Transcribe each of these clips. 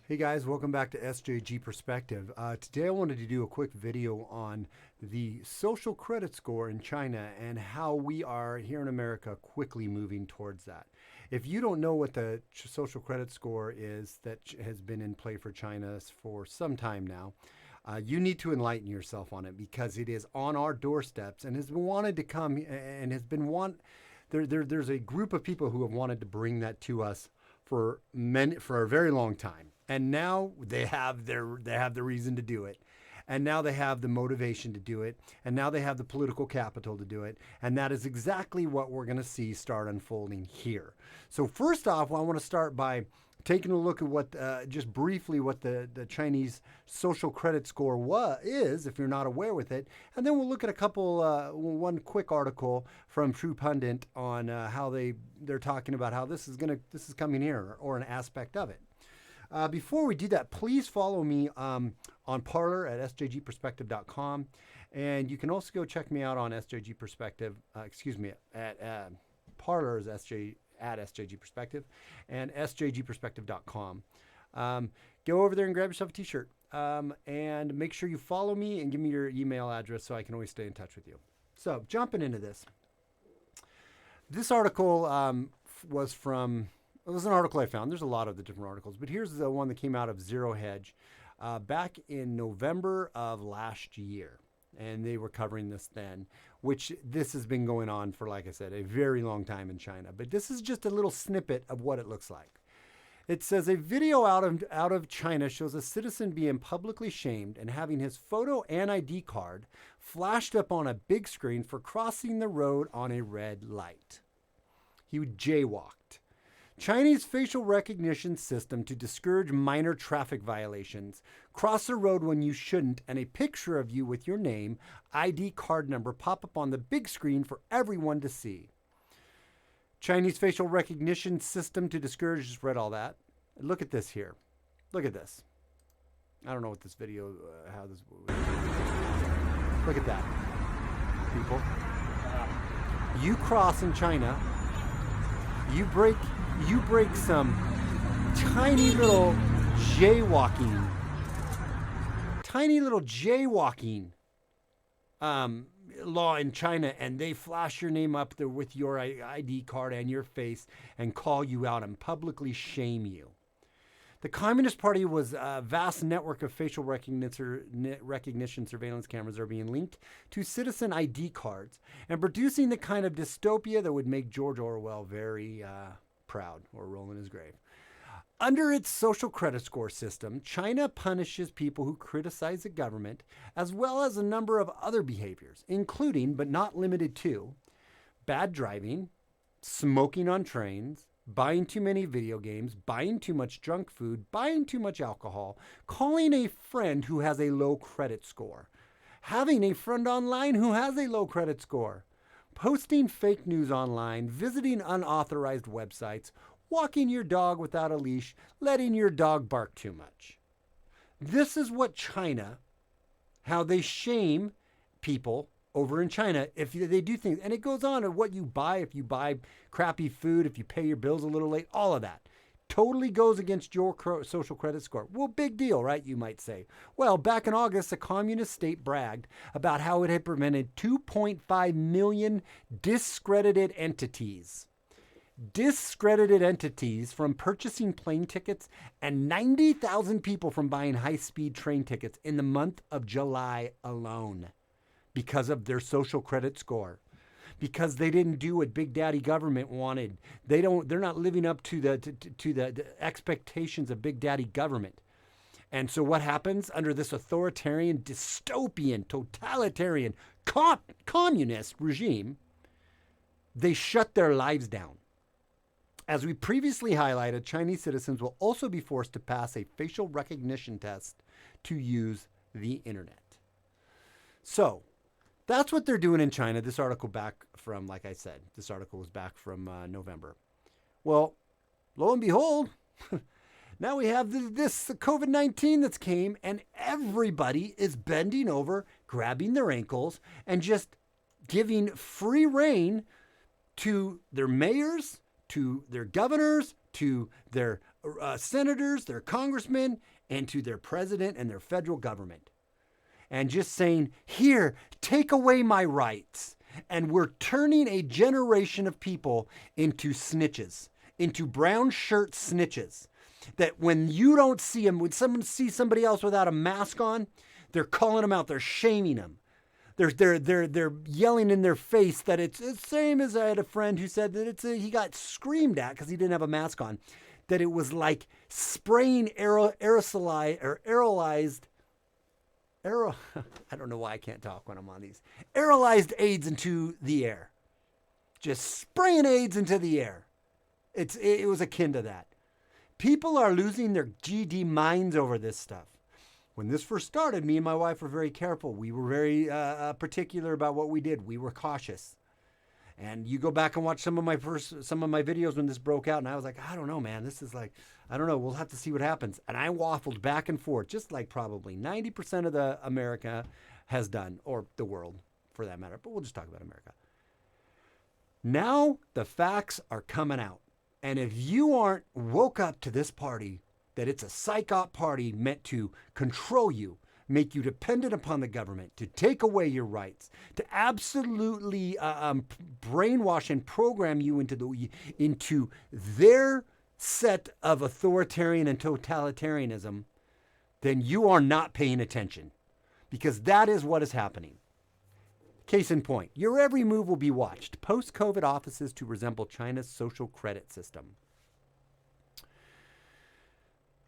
Hey guys, welcome back to SJG Perspective. Today I wanted to do a quick video on the social credit score in China and how we are here in America quickly moving towards that. If you don't know what the social credit score is that has been in play for China for some time now, you need to enlighten yourself on it because it is on our doorsteps and has been wanted to come and has been there's a group of people who have wanted to bring that to us for a very long time. And now they have the reason to do it. And now they have the motivation to do it. And now they have the political capital to do it. And that is exactly what we're going to see start unfolding here. So first off, I want to start by taking a look at what, just briefly, what the Chinese social credit score is, if you're not aware with it. And then we'll look at one quick article from True Pundit on how they're talking about how this is coming here, or an aspect of it. Before we do that, please follow me on Parler at sjgperspective.com. And you can also go check me out on SJG Perspective, at Parler is at SJG Perspective, and sjgperspective.com. Go over there and grab yourself a t-shirt. And make sure you follow me and give me your email address so I can always stay in touch with you. So jumping into this. This article it was an article I found. There's a lot of the different articles, but here's the one that came out of Zero Hedge back in November of last year. And they were covering this then, which this has been going on for, like I said, a very long time in China. But this is just a little snippet of what it looks like. It says a video out of China shows a citizen being publicly shamed and having his photo and ID card flashed up on a big screen for crossing the road on a red light. He jaywalked. Chinese facial recognition system to discourage minor traffic violations. Cross the road when you shouldn't, and a picture of you with your name, ID card number pop up on the big screen for everyone to see. Chinese facial recognition system to discourage, just read all that. Look at this here. Look at this. I don't know what this video, how this, look at that, people. You cross in China, you break some tiny little jaywalking law in China, and they flash your name up there with your ID card and your face and call you out and publicly shame you. The Communist Party was a vast network of facial recognition surveillance cameras are being linked to citizen ID cards and producing the kind of dystopia that would make George Orwell very proud, or roll in his grave. Under its social credit score system, China punishes people who criticize the government, as well as a number of other behaviors, including, but not limited to, bad driving, smoking on trains, buying too many video games, buying too much junk food, buying too much alcohol, calling a friend who has a low credit score, having a friend online who has a low credit score, posting fake news online, visiting unauthorized websites, walking your dog without a leash, letting your dog bark too much. This is what China, how they shame people over in China if they do things. And it goes on to what you buy, if you buy crappy food, if you pay your bills a little late, all of that. Totally goes against your social credit score. Well, big deal, right? You might say. Well, back in August, a communist state bragged about how it had prevented 2.5 million discredited entities from purchasing plane tickets and 90,000 people from buying high-speed train tickets in the month of July alone because of their social credit score. Because they didn't do what Big Daddy government wanted. They're not living up to the expectations of Big Daddy government. And so what happens under this authoritarian, dystopian, totalitarian, communist regime? They shut their lives down. As we previously highlighted, Chinese citizens will also be forced to pass a facial recognition test to use the internet. So that's what they're doing in China. This article back from, like I said, this article was back from November. Well, lo and behold, now we have this COVID-19 that's came, and everybody is bending over, grabbing their ankles, and just giving free rein to their mayors, to their governors, to their senators, their congressmen, and to their president and their federal government. And just saying, here, take away my rights. And we're turning a generation of people into snitches, into brown shirt snitches. That when you don't see them, when someone sees somebody else without a mask on, they're calling them out, they're shaming them. They're yelling in their face that it's the same as I had a friend who said that he got screamed at because he didn't have a mask on, that it was like spraying aerolized I don't know why I can't talk when I'm on these. Aerolized AIDS into the air. Just spraying AIDS into the air. It was akin to that. People are losing their GD minds over this stuff. When this first started, me and my wife were very careful. We were very particular about what we did. We were cautious. And you go back and watch some of my videos when this broke out, and I was like, I don't know, man. This is like, I don't know. We'll have to see what happens. And I waffled back and forth, just like probably 90% of the America has done, or the world for that matter. But we'll just talk about America. Now the facts are coming out. And if you aren't woke up to this party, that it's a psyop party meant to control you, make you dependent upon the government, to take away your rights, to absolutely brainwash and program you into their set of authoritarian and totalitarianism, then you are not paying attention, because that is what is happening. Case in point, your every move will be watched. Post-COVID offices to resemble China's social credit system.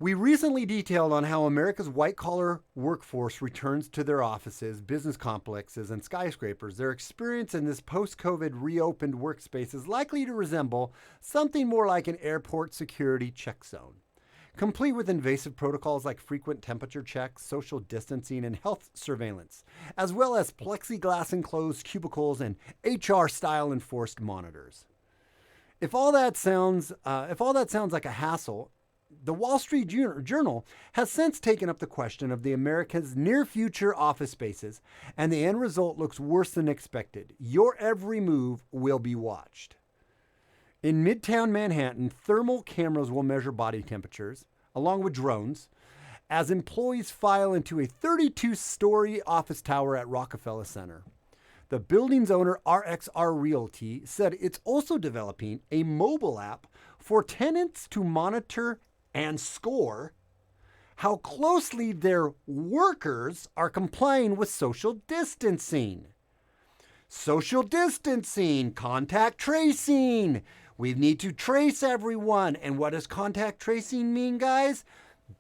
We recently detailed on how America's white-collar workforce returns to their offices, business complexes, and skyscrapers. Their experience in this post-COVID reopened workspace is likely to resemble something more like an airport security check zone, complete with invasive protocols like frequent temperature checks, social distancing, and health surveillance, as well as plexiglass-enclosed cubicles and HR-style enforced monitors. If all that sounds like a hassle, the Wall Street Journal has since taken up the question of the America's near future office spaces, and the end result looks worse than expected. Your every move will be watched. In Midtown Manhattan, thermal cameras will measure body temperatures, along with drones, as employees file into a 32-story office tower at Rockefeller Center. The building's owner, RXR Realty, said it's also developing a mobile app for tenants to monitor and score how closely their workers are complying with social distancing. Social distancing, contact tracing. We need to trace everyone. And what does contact tracing mean, guys?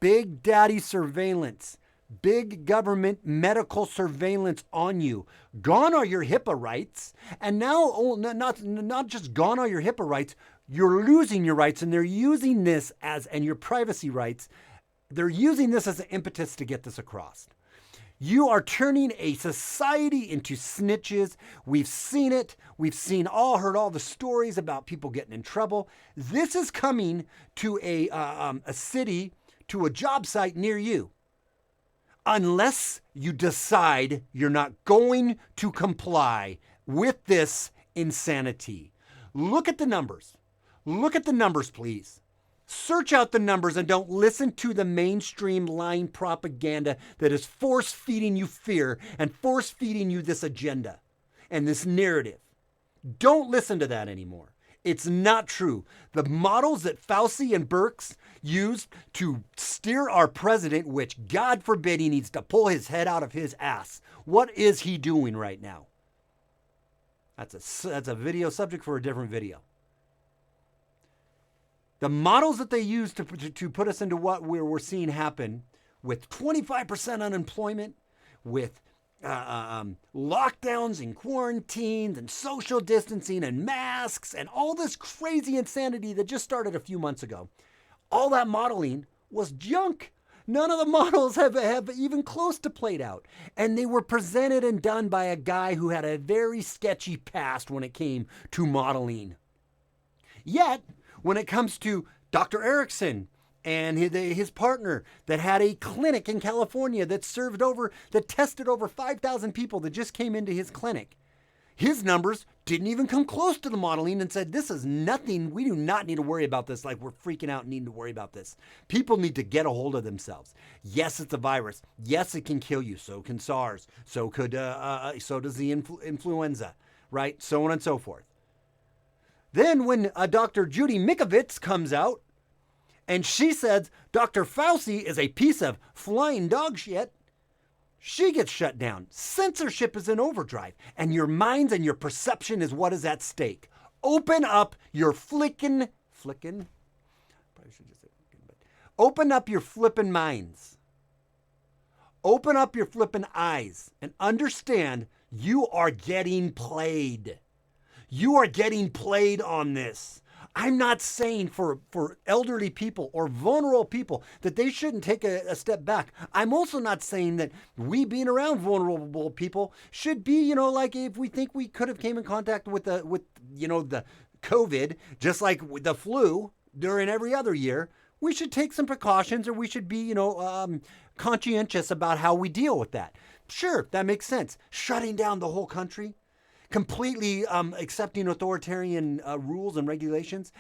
Big daddy surveillance. Big government medical surveillance on you. Gone are your HIPAA rights. And now, not just gone are your HIPAA rights, you're losing your rights, and they're using this and your privacy rights, they're using this as an impetus to get this across. You are turning a society into snitches. We've seen it. We've heard all the stories about people getting in trouble. This is coming to a city, to a job site near you. Unless you decide you're not going to comply with this insanity. Look at the numbers. Look at the numbers, please. Search out the numbers and don't listen to the mainstream lying propaganda that is force-feeding you fear and force-feeding you this agenda and this narrative. Don't listen to that anymore. It's not true. The models that Fauci and Birx used to steer our president, which God forbid he needs to pull his head out of his ass. What is he doing right now? That's a video subject for a different video. The models that they use to put us into what we're seeing happen with 25% unemployment, with lockdowns and quarantines and social distancing and masks and all this crazy insanity that just started a few months ago. All that modeling was junk. None of the models have even close to played out. And they were presented and done by a guy who had a very sketchy past when it came to modeling. Yet, when it comes to Dr. Erickson and his partner that had a clinic in California that tested over 5,000 people that just came into his clinic, His numbers didn't even come close to the modeling and said, this is nothing. We do not need to worry about this like we're freaking out and needing to worry about this. People need to get a hold of themselves. Yes, it's a virus. Yes, it can kill you. So can SARS. So does the influenza, right? So on and so forth. Then when Dr. Judy Mikovits comes out and she says Dr. Fauci is a piece of flying dog shit, she gets shut down. Censorship is in overdrive, and your minds and your perception is what is at stake. Open up your flickin', probably should just say flickin', but open up your flippin' minds. Open up your flippin' eyes and understand you are getting played. You are getting played on this. I'm not saying for elderly people or vulnerable people that they shouldn't take a step back. I'm also not saying that we being around vulnerable people should be, like if we think we could have came in contact with the COVID, just like the flu during every other year, we should take some precautions, or we should be, conscientious about how we deal with that. Sure, that makes sense. Shutting down the whole country, completely accepting authoritarian rules and regulations,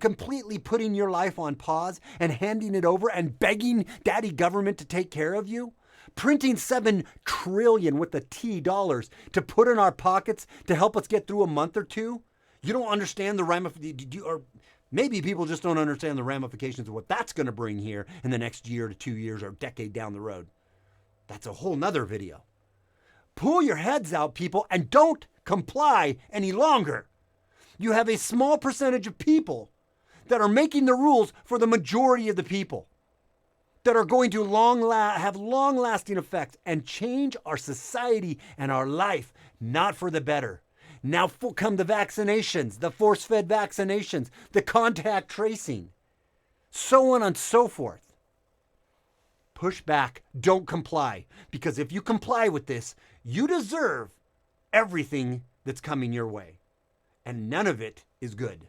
completely putting your life on pause and handing it over and begging daddy government to take care of you, printing $7 trillion with the T dollars to put in our pockets to help us get through a month or two. You don't understand the ramifications, or maybe people just don't understand the ramifications of what that's going to bring here in the next year to 2 years or decade down the road. That's a whole nother video. Pull your heads out, people, and don't comply any longer. You have a small percentage of people that are making the rules for the majority of the people that are going to have long-lasting effects and change our society and our life, not for the better. Now come the vaccinations, the force-fed vaccinations, the contact tracing, so on and so forth. Push back, don't comply, because if you comply with this, you deserve everything that's coming your way, and none of it is good.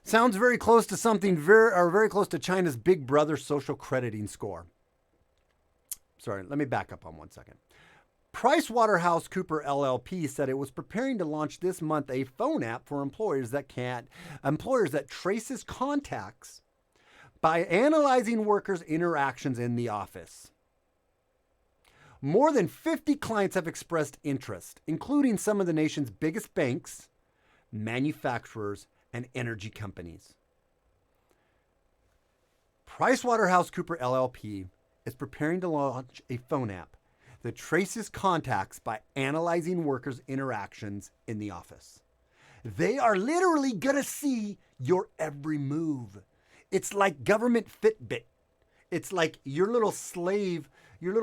Sounds very close to something very close to China's Big Brother social crediting score. Sorry, let me back up on 1 second. PricewaterhouseCoopers LLP said it was preparing to launch this month a phone app for employers that traces contacts by analyzing workers' interactions in the office. More than 50 clients have expressed interest, including some of the nation's biggest banks, manufacturers, and energy companies. PricewaterhouseCoopers LLP is preparing to launch a phone app that traces contacts by analyzing workers' interactions in the office. They are literally going to see your every move. It's like government Fitbit. It's like your little slave device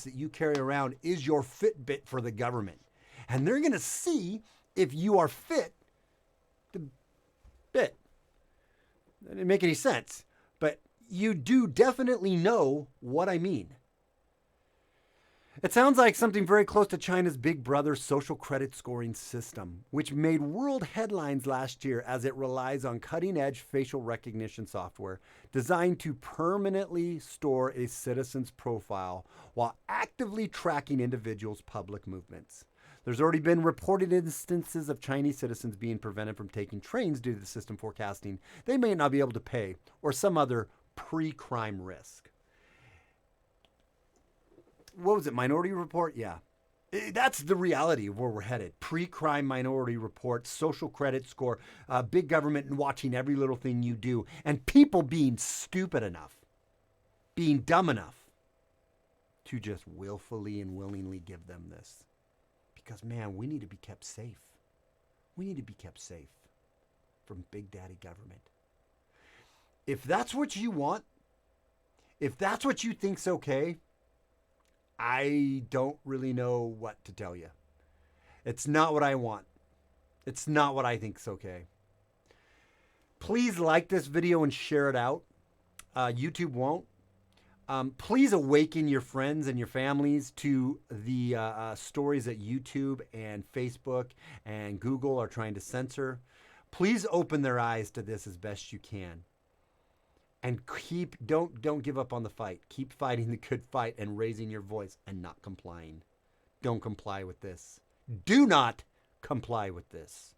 that you carry around is your Fitbit for the government. And they're going to see if you are fit to bit. That didn't make any sense, but you do definitely know what I mean. It sounds like something very close to China's Big Brother social credit scoring system, which made world headlines last year as it relies on cutting-edge facial recognition software designed to permanently store a citizen's profile while actively tracking individuals' public movements. There's already been reported instances of Chinese citizens being prevented from taking trains due to the system forecasting they may not be able to pay or some other pre-crime risk. What was it? Minority Report? Yeah. That's the reality of where we're headed. Pre-crime Minority Report, social credit score, big government and watching every little thing you do, and people being stupid enough, being dumb enough to just willfully and willingly give them this. Because, man, we need to be kept safe. We need to be kept safe from Big Daddy government. If that's what you want, if that's what you think's okay, I don't really know what to tell you. It's not what I want. It's not what I think's okay. Please like this video and share it out. YouTube won't. Please awaken your friends and your families to the stories that YouTube and Facebook and Google are trying to censor. Please open their eyes to this as best you can. And don't give up on the fight. Keep fighting the good fight and raising your voice and not complying. don't comply with this. Do not comply with this.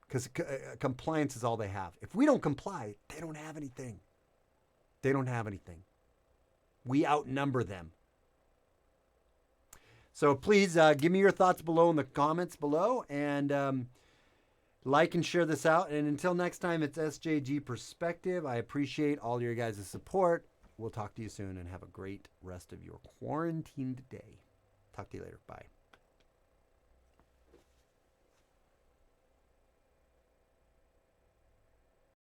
Because compliance is all they have. If we don't comply, they don't have anything. They don't have anything. We outnumber them. So please give me your thoughts below in the comments below, and like and share this out. And until next time, it's SJG Perspective. I appreciate all your guys' support. We'll talk to you soon, and have a great rest of your quarantined day. Talk to you later. Bye.